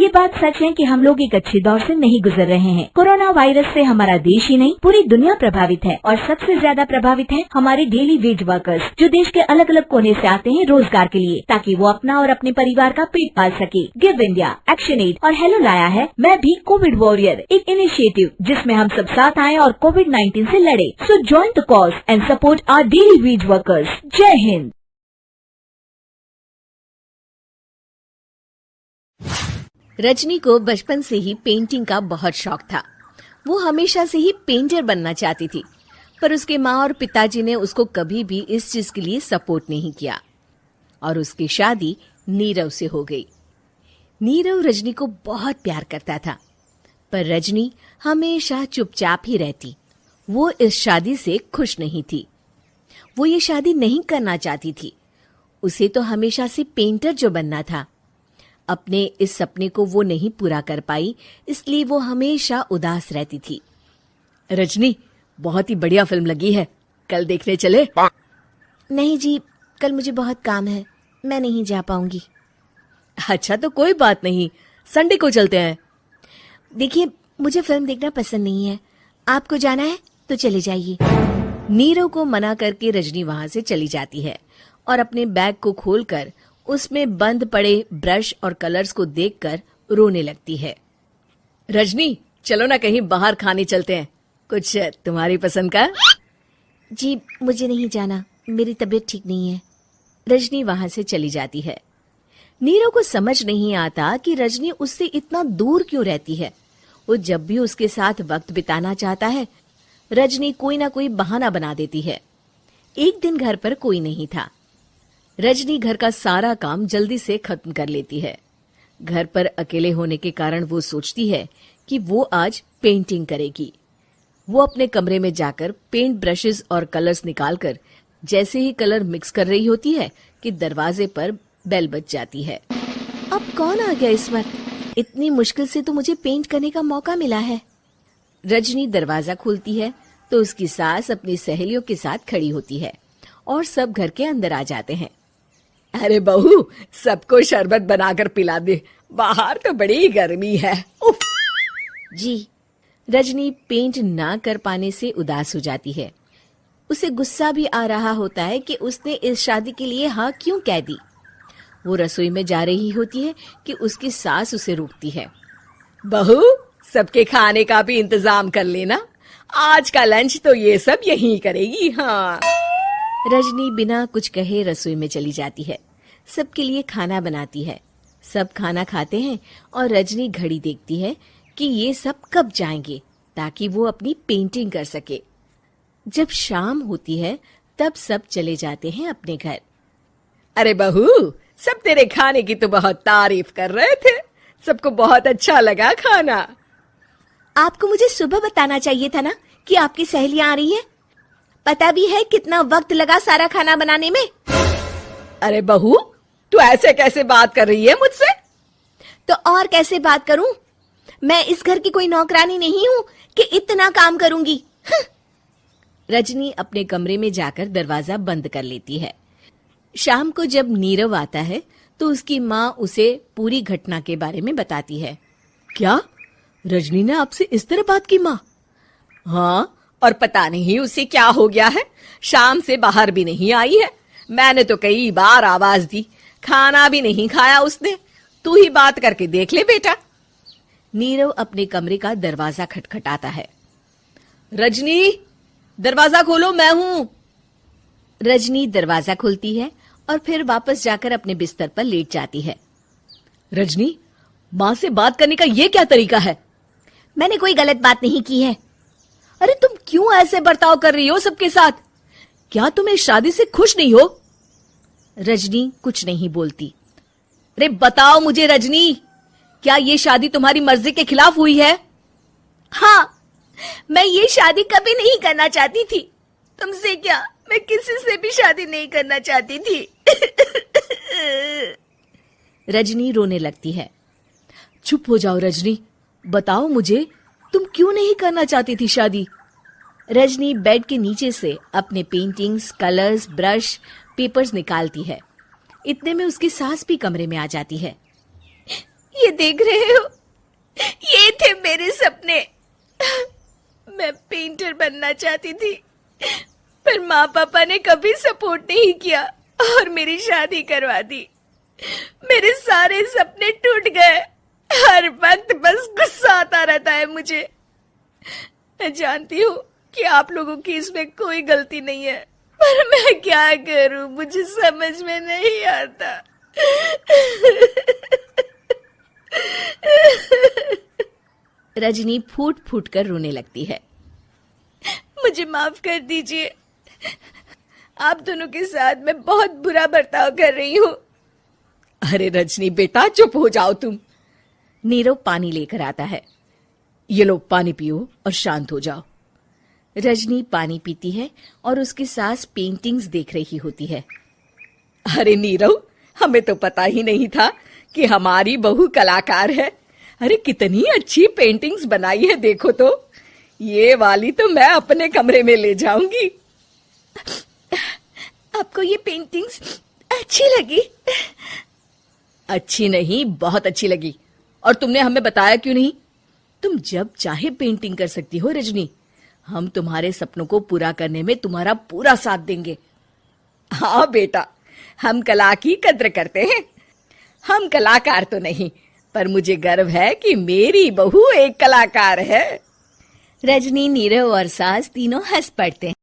ये बात सच है कि हम लोग एक अच्छे दौर से नहीं गुजर रहे हैं। कोरोना वायरस से हमारा देश ही नहीं पूरी दुनिया प्रभावित है और सबसे ज्यादा प्रभावित है हमारे डेली वेज वर्कर्स, जो देश के अलग अलग कोने से आते हैं रोजगार के लिए, ताकि वो अपना और अपने परिवार का पेट पाल सके। गिव इंडिया, एक्शन एड और हेलो लाया है मैं भी कोविड वॉरियर, एक इनिशिएटिव जिसमें हम सब साथ आए और कोविड-19 से लड़े। So join the cause and support our daily wage workers. जय हिंद। रजनी को बचपन से ही पेंटिंग का बहुत शौक था। वो हमेशा से ही पेंटर बनना चाहती थी, पर उसके माँ और पिताजी ने उसको कभी भी इस चीज के लिए सपोर्ट नहीं किया और उसकी शादी नीरव से हो गई। नीरव रजनी को बहुत प्यार करता था, पर रजनी हमेशा चुपचाप ही रहती। वो इस शादी से खुश नहीं थी। वो ये शादी नहीं करना चाहती थी। उसे तो हमेशा से पेंटर जो बनना था। अपने इस सपने को वो नहीं पूरा कर पाई, इसलिए वो हमेशा उदास रहती थी। रजनी, बहुत ही बढ़िया फिल्म लगी है, कल देखने चले? नहीं जी, कल मुझे बहुत काम है, मैं नहीं जा पाऊंगी। अच्छा तो कोई बात नहीं, संडे को चलते हैं। देखिए, मुझे फिल्म देखना पसंद नहीं है। आपको जाना है तो चले जाइए। नीरव को मना करके रजनी वहां से चली जाती है और अपने बैग को खोलकर उसमें बंद पड़े ब्रश और कलर्स को देखकर रोने लगती है। रजनी, चलो ना कहीं बाहर खाने चलते हैं, कुछ तुम्हारी पसंद का। जी, मुझे नहीं जाना, मेरी तबीयत ठीक नहीं है। रजनी वहां से चली जाती है। नीरव को समझ नहीं आता कि रजनी उससे इतना दूर क्यों रहती है। वो जब भी उसके साथ वक्त बिताना चाहता है, रजनी कोई ना कोई बहाना बना देती है। एक दिन घर पर कोई नहीं था। रजनी घर का सारा काम जल्दी से खत्म कर लेती है। घर पर अकेले होने के कारण वो सोचती है कि वो आज पेंटिंग करेगी। वो अपने कमरे में जाकर पेंट ब्रशेस और कलर्स निकालकर जैसे ही कलर मिक्स कर रही होती है कि दरवाजे पर बेल बज जाती है। अब कौन आ गया इस वक्त? इतनी मुश्किल से तो मुझे पेंट करने का मौका मिला है। रजनी दरवाजा खोलती है तो उसकी सास अपनी सहेलियों के साथ खड़ी होती है और सब घर के अंदर आ जाते हैं। अरे बहू, सबको शरबत बनाकर पिला दे, बाहर तो बड़ी गर्मी है। उफ। जी। रजनी पेंट ना कर पाने से उदास हो जाती है। उसे गुस्सा भी आ रहा होता है कि उसने इस शादी के लिए हाँ क्यों कह दी। वो रसोई में जा रही होती है कि उसकी सास उसे रोकती है। बहू, सबके खाने का भी इंतजाम कर लेना, आज का लंच तो ये सब यहीं करेगी। हाँ। रजनी बिना कुछ कहे रसोई में चली जाती है। सबके लिए खाना बनाती है। सब खाना खाते हैं और रजनी घड़ी देखती है कि ये सब कब जाएंगे ताकि वो अपनी पेंटिंग कर सके। जब शाम होती है तब सब चले जाते हैं अपने घर। अरे बहू, सब तेरे खाने की तो बहुत तारीफ कर रहे थे, सबको बहुत अच्छा लगा खाना। आपको मुझे सुबह बताना चाहिए था ना कि आपकी सहेलियां आ रही हैं। पता भी है कितना वक्त लगा सारा खाना बनाने में। अरे बहू, तू ऐसे कैसे बात कर रही है मुझसे? तो और कैसे बात करूं? मैं इस घर की कोई नौकरानी नहीं हूं कि इतना काम करूंगी। रजनी अपने कमरे में जाकर दरवाजा बंद कर लेती है। शाम को जब नीरव आता है तो उसकी माँ उसे पूरी घटना के बारे में बताती है। क्या रजनी ने आपसे इस तरह बात की माँ? हाँ, और पता नहीं उसे क्या हो गया है, शाम से बाहर भी नहीं आई है। मैंने तो कई बार आवाज दी, खाना भी नहीं खाया उसने। तू ही बात करके देख ले बेटा। नीरव अपने कमरे का दरवाजा खटखटाता है। रजनी, दरवाजा खोलो, मैं हूं। रजनी दरवाजा खोलती है और फिर वापस जाकर अपने बिस्तर पर लेट जाती है। रजनी, माँ से बात करने का ये क्या तरीका है? मैंने कोई गलत बात नहीं की है। अरे तुम क्यों ऐसे बर्ताव कर रही हो सबके साथ? क्या तुम इस शादी से खुश नहीं हो? रजनी कुछ नहीं बोलती। अरे बताओ मुझे रजनी, क्या ये शादी तुम्हारी मर्जी के खिलाफ हुई है? हाँ, मैं ये शादी कभी नहीं करना चाहती थी। तुमसे क्या, मैं किसी से भी शादी नहीं करना चाहती थी। रजनी रोने लगती है। चुप हो जाओ रजनी, बताओ मुझे, तुम क्यों नहीं करना चाहती थी शादी? रजनी बेड के नीचे से अपने पेंटिंग्स, कलर्स, ब्रश, पेपर्स निकालती है। इतने में उसकी सास भी कमरे में आ जाती है। ये देख रहे हो, ये थे मेरे सपने। मैं पेंटर बनना चाहती थी, पर माँ पापा ने कभी सपोर्ट नहीं किया और मेरी शादी करवा दी। मेरे सारे सपने टूट गए। हर वक्त बस गुस्सा आता रहता है मुझे। मैं जानती हूँ कि आप लोगों की इसमें कोई गलती नहीं है, पर मैं क्या करूं, मुझे समझ में नहीं आता। रजनी फूट फूट कर रोने लगती है। मुझे माफ कर दीजिए, आप दोनों के साथ मैं बहुत बुरा बर्ताव कर रही हूँ। अरे रजनी बेटा, चुप हो जाओ तुम। नीरव पानी लेकर आता है। ये लो पानी पियो और शांत हो जाओ। रजनी पानी पीती है और उसकी सास पेंटिंग्स देख रही होती है। अरे नीरव, हमें तो पता ही नहीं था कि हमारी बहू कलाकार है। अरे कितनी अच्छी पेंटिंग्स बनाई है, देखो तो। ये वाली तो मैं अपने कमरे में ले जाऊंगी। आपको ये पेंटिंग्स अच्छी लगी? अच्छी नहीं, बहुत अच्छी लगी। और तुमने हमें बताया क्यों नहीं? तुम जब चाहे पेंटिंग कर सकती हो रजनी। हम तुम्हारे सपनों को पूरा करने में तुम्हारा पूरा साथ देंगे। हाँ बेटा, हम कला की कद्र करते हैं। हम कलाकार तो नहीं, पर मुझे गर्व है कि मेरी बहू एक कलाकार है। रजनी, नीरव और सास तीनों हंस पड़ते हैं।